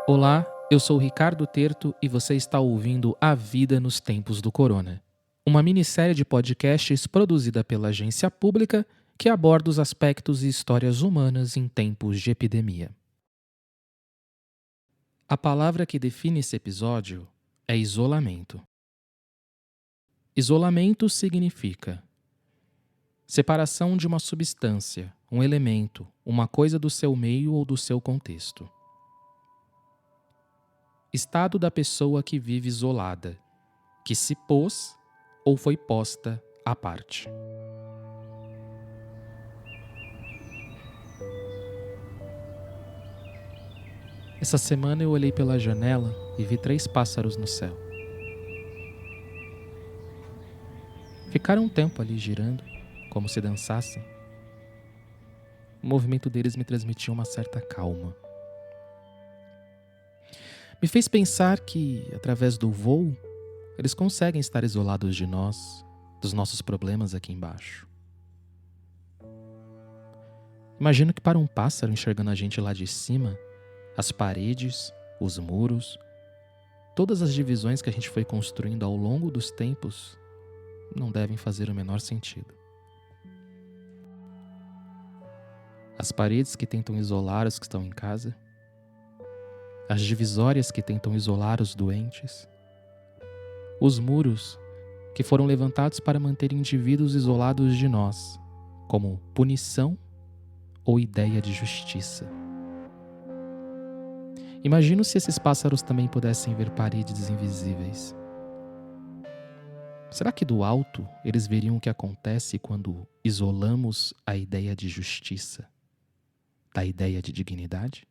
Olá, eu sou Ricardo Terto e você está ouvindo A Vida nos Tempos do Corona, uma minissérie de podcasts produzida pela agência pública que aborda os aspectos e histórias humanas em tempos de epidemia. A palavra que define esse episódio é isolamento. Isolamento significa separação de uma substância, um elemento, uma coisa do seu meio ou do seu contexto. Estado da pessoa que vive isolada, que se pôs ou foi posta à parte. Essa semana eu olhei pela janela e vi 3 pássaros no céu. Ficaram um tempo ali girando, como se dançassem. O movimento deles me transmitia uma certa calma. Me fez pensar que, através do voo, eles conseguem estar isolados de nós, dos nossos problemas aqui embaixo. Imagino que para um pássaro enxergando a gente lá de cima, as paredes, os muros, todas as divisões que a gente foi construindo ao longo dos tempos não devem fazer o menor sentido. As paredes que tentam isolar os que estão em casa, as divisórias que tentam isolar os doentes, os muros que foram levantados para manter indivíduos isolados de nós, como punição ou ideia de justiça. Imagino se esses pássaros também pudessem ver paredes invisíveis. Será que do alto eles veriam o que acontece quando isolamos a ideia de justiça, da ideia de dignidade?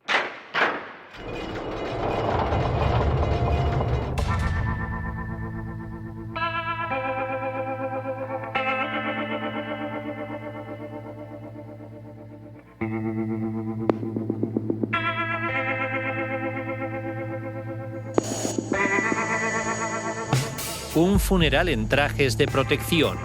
Un funeral en trajes de protección.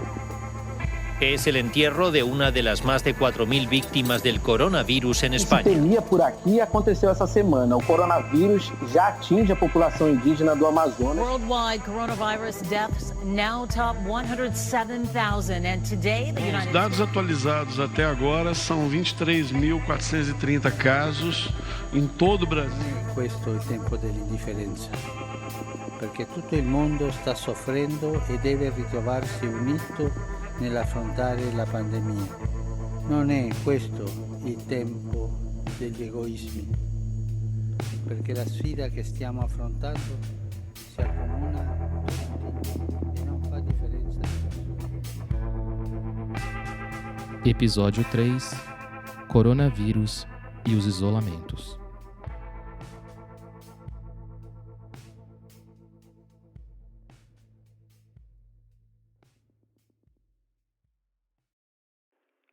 Es el entierro de una de las más de 4.000 víctimas del coronavirus en España. A epidemia por aqui aconteceu essa semana. O coronavírus já atinge a população indígena do Amazonas. Worldwide coronavirus deaths now top 107,000 and today the United Os dados atualizados até agora são 23.430 casos em todo o Brasil. Questo è il tempo dell'indifferenza, perché tutto il mondo sta soffrendo e deve ritrovarsi unito nell'affrontare la pandemia. Non è questo il tempo degli egoismi, perché la sfida che stiamo affrontando si accomuna a tutti e non fa differenza di persone. Episódio 3: Coronavírus e os isolamentos.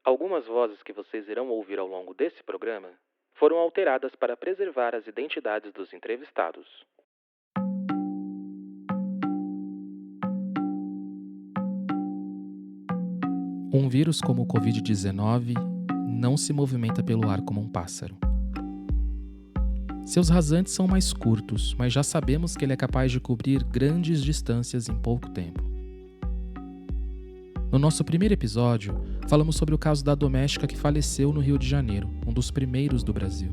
Algumas vozes que vocês irão ouvir ao longo desse programa foram alteradas para preservar as identidades dos entrevistados. Um vírus como o Covid-19 não se movimenta pelo ar como um pássaro. Seus rasantes são mais curtos, mas já sabemos que ele é capaz de cobrir grandes distâncias em pouco tempo. No nosso primeiro episódio, falamos sobre o caso da doméstica que faleceu no Rio de Janeiro, um dos primeiros do Brasil.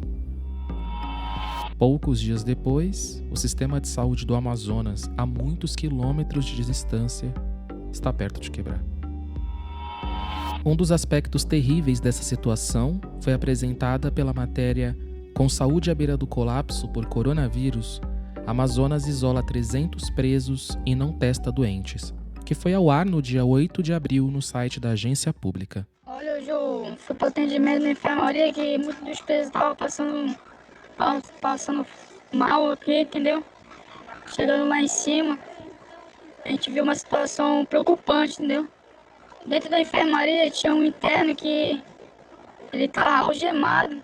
Poucos dias depois, o sistema de saúde do Amazonas, a muitos quilômetros de distância, está perto de quebrar. Um dos aspectos terríveis dessa situação foi apresentada pela matéria "Com saúde à beira do colapso por coronavírus, Amazonas isola 300 presos e não testa doentes", que foi ao ar no dia 8 de abril no site da agência pública. Olha, hoje eu fui para o atendimento na enfermaria que muitos dos presos estavam passando mal aqui, entendeu? Chegando lá em cima, a gente viu uma situação preocupante, entendeu? Dentro da enfermaria tinha um interno que ele tá algemado,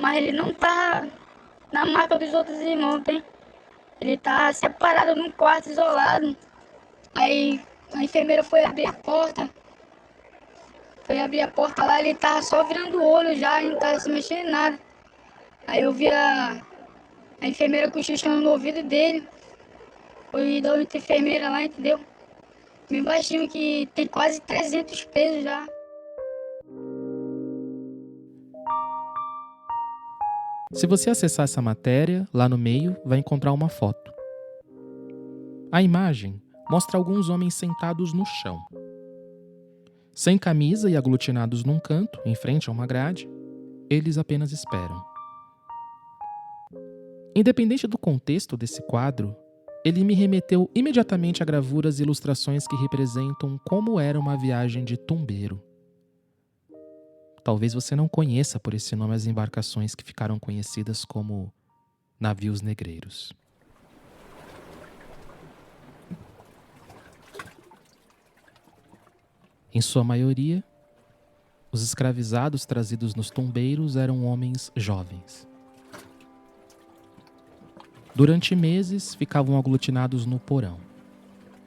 mas ele não tá na marca dos outros irmãos, tem? Ele tá separado num quarto isolado. Aí a enfermeira foi abrir a porta lá, ele tava só virando o olho já, não tava se mexendo em nada. Aí eu vi a A enfermeira cochichando no ouvido dele. Foi da outra enfermeira lá, entendeu? Me baixinho que tem quase 300 pesos já. Se você acessar essa matéria, lá no meio vai encontrar uma foto. A imagem mostra alguns homens sentados no chão. Sem camisa e aglutinados num canto, em frente a uma grade, eles apenas esperam. Independente do contexto desse quadro, ele me remeteu imediatamente a gravuras e ilustrações que representam como era uma viagem de tumbeiro. Talvez você não conheça por esse nome as embarcações que ficaram conhecidas como navios negreiros. Em sua maioria, os escravizados trazidos nos tumbeiros eram homens jovens. Durante meses, ficavam aglutinados no porão.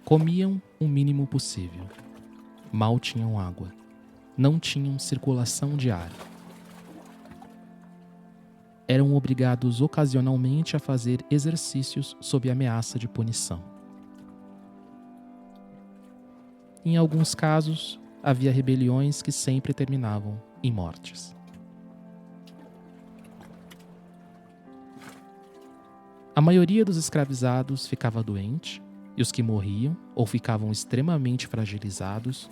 Comiam o mínimo possível. Mal tinham água. Não tinham circulação de ar. Eram obrigados ocasionalmente a fazer exercícios sob ameaça de punição. Em alguns casos, havia rebeliões que sempre terminavam em mortes. A maioria dos escravizados ficava doente, e os que morriam ou ficavam extremamente fragilizados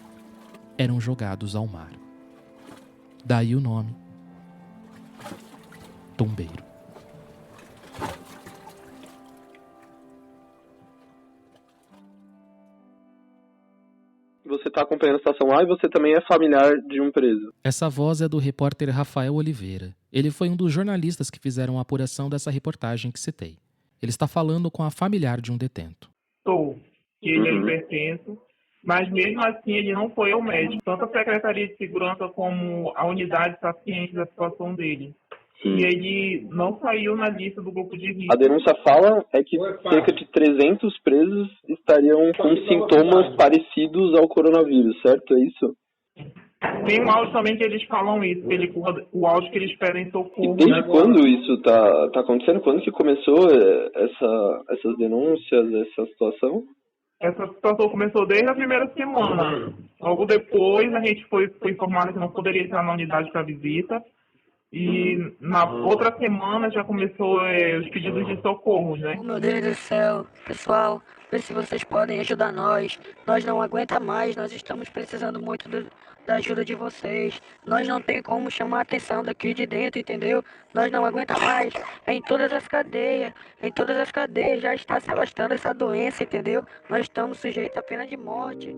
eram jogados ao mar. Daí o nome: tumbeiro. Você está acompanhando a situação lá e você também é familiar de um preso. Essa voz é do repórter Rafael Oliveira. Ele foi um dos jornalistas que fizeram a apuração dessa reportagem que citei. Ele está falando com a familiar de um detento. Ele é hipertenso, mas mesmo assim ele não foi ao médico. Tanto a Secretaria de Segurança como a unidade está ciente da situação dele. E ele não saiu na lista do grupo de risco. A denúncia fala é que cerca de 300 presos estariam com sintomas parecidos ao coronavírus, certo? É isso? Tem um áudio também que eles falam isso, o áudio que eles pedem socorro. E desde quando isso tá acontecendo? Quando que começou essas denúncias, essa situação? Essa situação começou desde a primeira semana. Logo depois a gente foi informado que não poderia entrar na unidade para visita. E na outra semana já começou os pedidos de socorro, né? Meu Deus do céu, pessoal, vê se vocês podem ajudar nós. Nós não aguenta mais, nós estamos precisando muito da ajuda de vocês. Nós não tem como chamar a atenção daqui de dentro, entendeu? Nós não aguenta mais. Em todas as cadeias já está se alastrando essa doença, entendeu? Nós estamos sujeitos à pena de morte.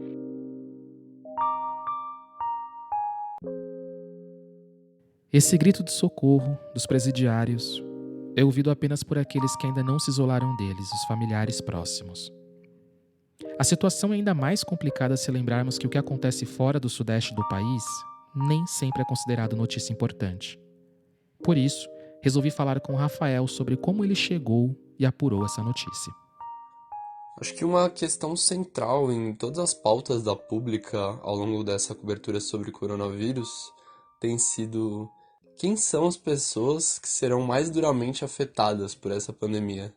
Esse grito de socorro dos presidiários é ouvido apenas por aqueles que ainda não se isolaram deles, os familiares próximos. A situação é ainda mais complicada se lembrarmos que o que acontece fora do sudeste do país nem sempre é considerado notícia importante. Por isso, resolvi falar com o Rafael sobre como ele chegou e apurou essa notícia. Acho que uma questão central em todas as pautas da pública ao longo dessa cobertura sobre coronavírus tem sido: quem são as pessoas que serão mais duramente afetadas por essa pandemia?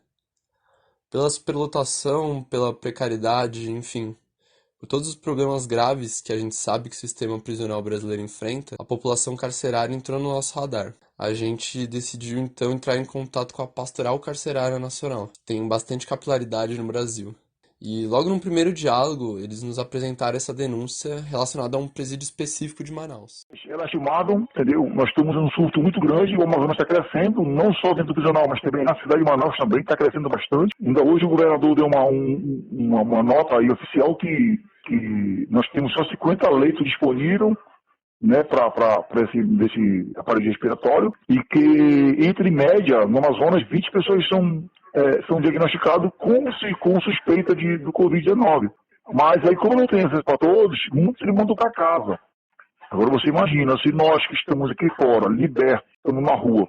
Pela superlotação, pela precariedade, enfim, por todos os problemas graves que a gente sabe que o sistema prisional brasileiro enfrenta, a população carcerária entrou no nosso radar. A gente decidiu então entrar em contato com a Pastoral Carcerária Nacional, que tem bastante capilaridade no Brasil. E logo no primeiro diálogo, eles nos apresentaram essa denúncia relacionada a um presídio específico de Manaus. Elas estimavam, entendeu? Nós estamos em um surto muito grande, o Amazonas está crescendo, não só dentro do prisional, mas também na cidade de Manaus também está crescendo bastante. Ainda hoje o governador deu uma nota aí oficial que nós temos só 50 leitos disponíveis, né, para esse aparelho respiratório, e que, entre média, no Amazonas, 20 pessoas são diagnosticados com suspeita do Covid-19. Mas aí, como não tem acesso para todos, muitos eles mandam para casa. Agora você imagina, se nós que estamos aqui fora, libertos, estamos na rua,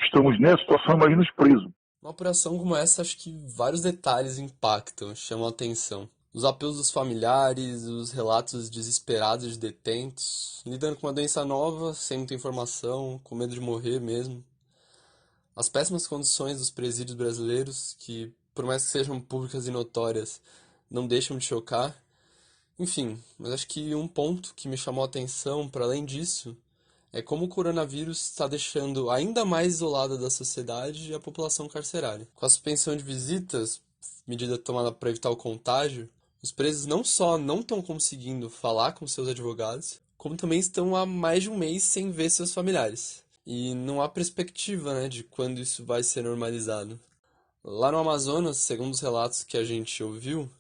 estamos nessa situação, imagina os presos. Uma apuração como essa, acho que vários detalhes impactam, chamam a atenção. Os apelos dos familiares, os relatos desesperados de detentos, lidando com uma doença nova, sem muita informação, com medo de morrer mesmo. As péssimas condições dos presídios brasileiros, que, por mais que sejam públicas e notórias, não deixam de chocar. Enfim, mas acho que um ponto que me chamou a atenção, para além disso, é como o coronavírus está deixando ainda mais isolada da sociedade a população carcerária. Com a suspensão de visitas, medida tomada para evitar o contágio, os presos não só não estão conseguindo falar com seus advogados, como também estão há mais de um mês sem ver seus familiares. E não há perspectiva, né, de quando isso vai ser normalizado. Lá no Amazonas, segundo os relatos que a gente ouviu,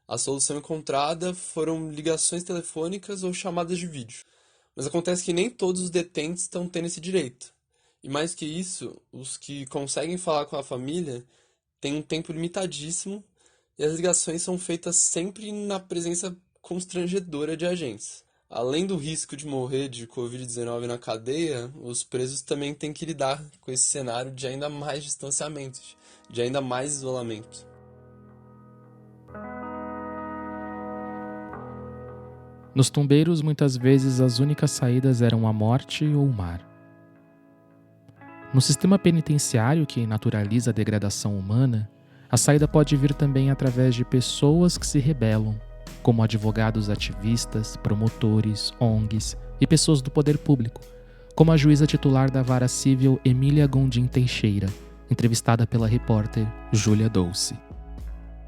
a solução encontrada foram ligações telefônicas ou chamadas de vídeo. Mas acontece que nem todos os detentes estão tendo esse direito. E mais que isso, os que conseguem falar com a família têm um tempo limitadíssimo e as ligações são feitas sempre na presença constrangedora de agentes. Além do risco de morrer de Covid-19 na cadeia, os presos também têm que lidar com esse cenário de ainda mais distanciamento, de ainda mais isolamento. Nos tumbeiros, muitas vezes, as únicas saídas eram a morte ou o mar. No sistema penitenciário, que naturaliza a degradação humana, a saída pode vir também através de pessoas que se rebelam, como advogados ativistas, promotores, ONGs e pessoas do poder público, como a juíza titular da Vara Civil Emília Gondim Teixeira, entrevistada pela repórter Júlia Dolce.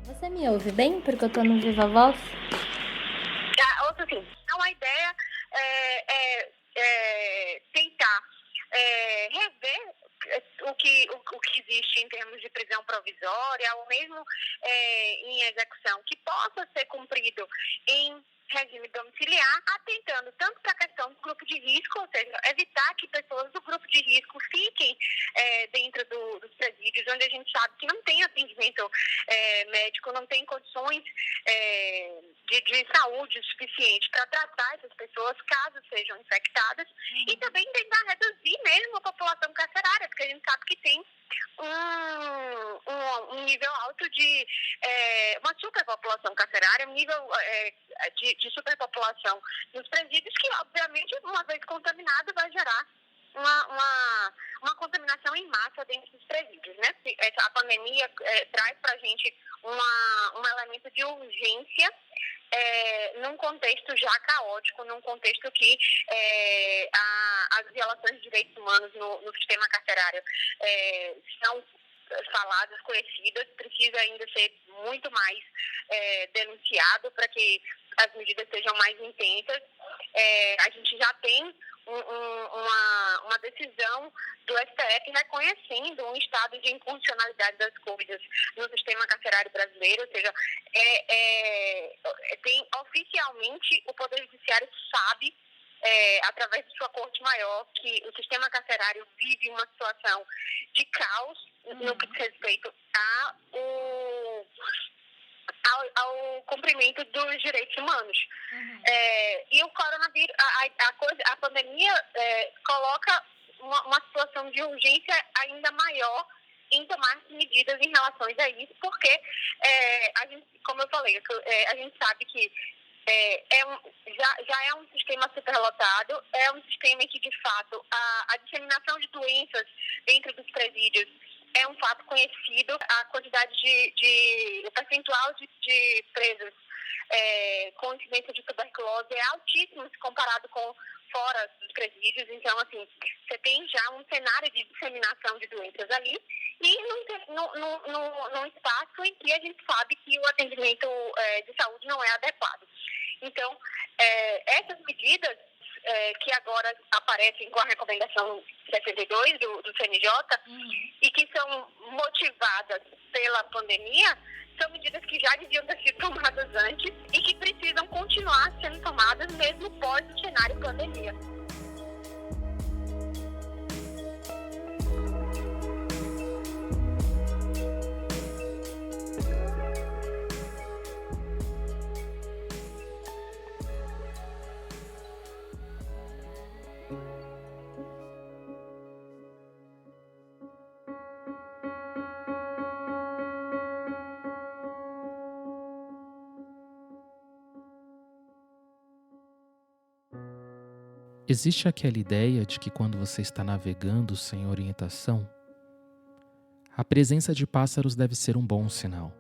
Você me ouve bem porque eu tô no Viva Voz? Outra assim, então a ideia é tentar rever o que existe em termos de prisão provisória, ou mesmo em execução, que possa ser cumprido em regime domiciliar, atentando tanto para a questão do grupo de risco, ou seja, evitar que pessoas do grupo de risco fiquem dentro dos presídios, onde a gente sabe que não tem atendimento médico, não tem condições de saúde suficiente para tratar essas pessoas, caso sejam infectadas, e também tentar reduzir mesmo a população carcerária, porque a gente sabe que tem um nível alto de uma superpopulação carcerária, um nível de superpopulação nos presídios, que obviamente, uma vez contaminado, vai gerar uma contaminação em massa dentro dos presídios, né? A pandemia traz para a gente um elemento de urgência num contexto já caótico, num contexto que as violações de direitos humanos no sistema carcerário são faladas, conhecidas, precisa ainda ser muito mais denunciado para que as medidas sejam mais intensas. A gente já tem uma decisão do STF reconhecendo um estado de inconstitucionalidade das coisas no sistema carcerário brasileiro, ou seja, tem oficialmente o Poder Judiciário sabe, através de sua corte maior, que o sistema carcerário vive uma situação de caos no que diz respeito ao cumprimento dos direitos humanos. E o coronavírus, a pandemia coloca uma situação de urgência ainda maior em tomar medidas em relação a isso, porque a gente, como eu falei, a gente sabe que já é um sistema superlotado, é um sistema em que, de fato, a disseminação de doenças dentro dos presídios é um fato conhecido. A quantidade o percentual de presos com incidência de tuberculose é altíssimo se comparado com fora dos presídios. Então, assim, você tem já um cenário de disseminação de doenças ali e num espaço em que a gente sabe que o atendimento de saúde não é adequado. Então, essas medidas que agora aparecem com a recomendação 62 do CNJ e que são motivadas pela pandemia, são medidas que já deviam ter sido tomadas antes e que precisam continuar sendo tomadas mesmo pós o cenário pandemia. Existe aquela ideia de que quando você está navegando sem orientação, a presença de pássaros deve ser um bom sinal.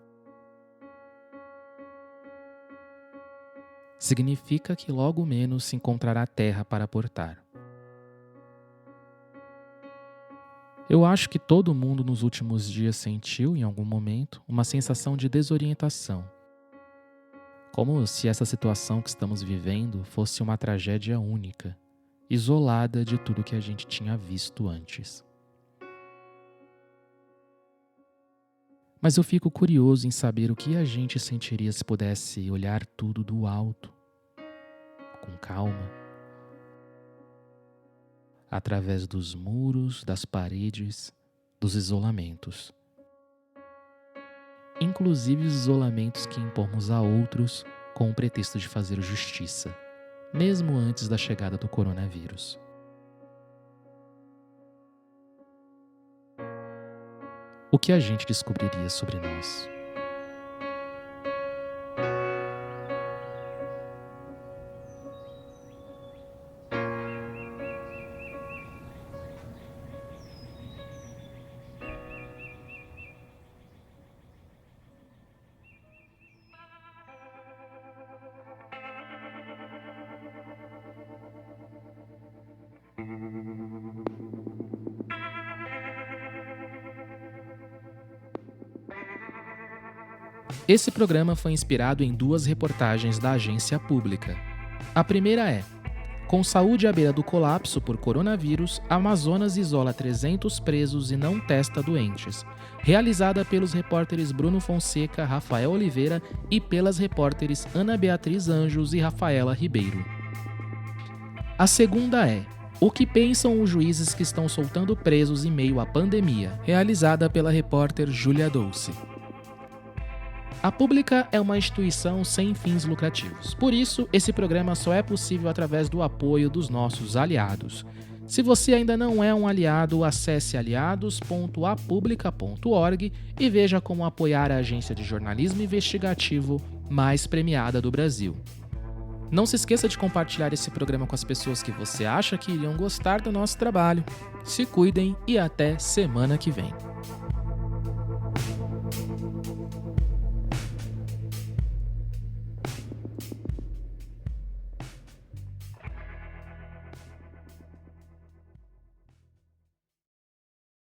Significa que logo menos se encontrará terra para portar. Eu acho que todo mundo nos últimos dias sentiu, em algum momento, uma sensação de desorientação. Como se essa situação que estamos vivendo fosse uma tragédia única, isolada de tudo que a gente tinha visto antes. Mas eu fico curioso em saber o que a gente sentiria se pudesse olhar tudo do alto, com calma, através dos muros, das paredes, dos isolamentos. Inclusive os isolamentos que impomos a outros com o pretexto de fazer justiça, mesmo antes da chegada do coronavírus. O que a gente descobriria sobre nós? Esse programa foi inspirado em 2 reportagens da agência pública. A primeira é: com saúde à beira do colapso por coronavírus, Amazonas isola 300 presos e não testa doentes. Realizada pelos repórteres Bruno Fonseca, Rafael Oliveira e pelas repórteres Ana Beatriz Anjos e Rafaela Ribeiro. A segunda é: o que pensam os juízes que estão soltando presos em meio à pandemia? Realizada pela repórter Júlia Dolce. A Pública é uma instituição sem fins lucrativos. Por isso, esse programa só é possível através do apoio dos nossos aliados. Se você ainda não é um aliado, acesse aliados.apublica.org e veja como apoiar a agência de jornalismo investigativo mais premiada do Brasil. Não se esqueça de compartilhar esse programa com as pessoas que você acha que iriam gostar do nosso trabalho. Se cuidem e até semana que vem.